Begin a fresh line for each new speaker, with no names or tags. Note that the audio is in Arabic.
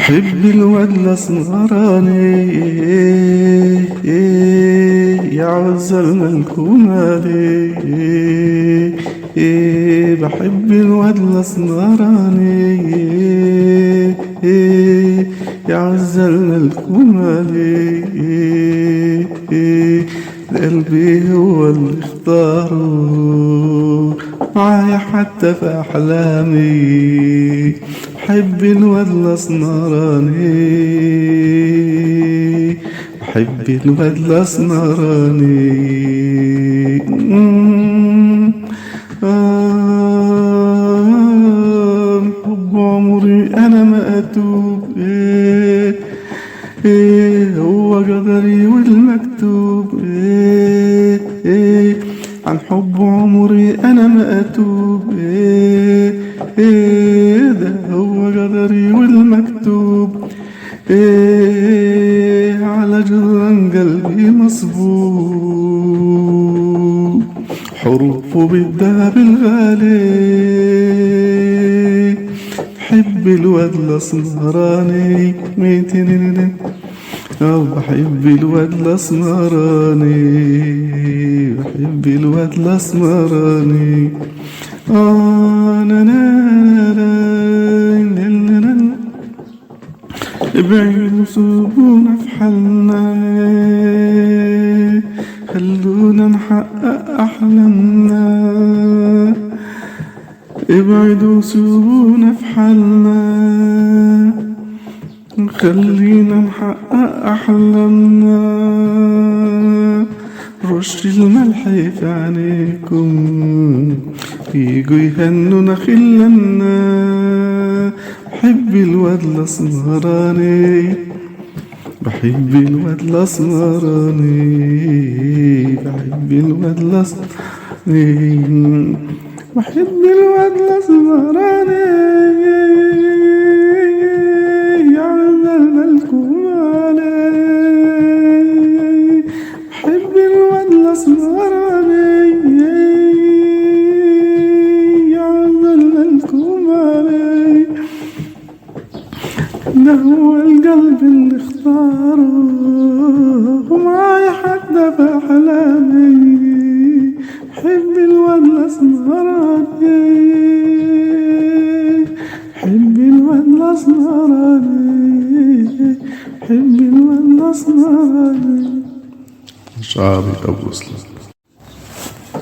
بحب الواد الاسمراني يا عزلنا الكمالي. بحب الواد الاسمراني يا عزلنا الكمالي. قلبي هو اللي اختاره معايا حتى في أحلامي. بحب الواد الأسمراني، بحب الواد الأسمراني. حب عمري أنا ما أتوب، هو قدري والمكتوب. عن حب عمري أنا ما أتوب، ده هو قدري والمكتوب. على جدران قلبي مصبوب، حروفه بالذهب الغالي. بحب الواد الأسمراني ميتين، بحب الواد الأسمراني، بحب الواد الأسمراني. ابعدوا سيبونا في حالنا، خلونا نحقق أحلامنا. ابعدوا سيبونا في حالنا، خلينا نحقق أحلامنا. رش الملح في عينيكم، يجوا يهنونا خلنا. بحب الواد الأسمراني، بحب الواد الأسمراني، بحب الواد الأسمراني، بحب الواد الأسمراني. بحب الواد الأسمراني يا عزلنا الكمالي. ده هو القلب اللي اختاره ومعايا حتى في أحلامي. بحب الواد الأسمراني، بحب الواد الأسمراني، بحب الواد الأسمراني. شعري أبو سلام.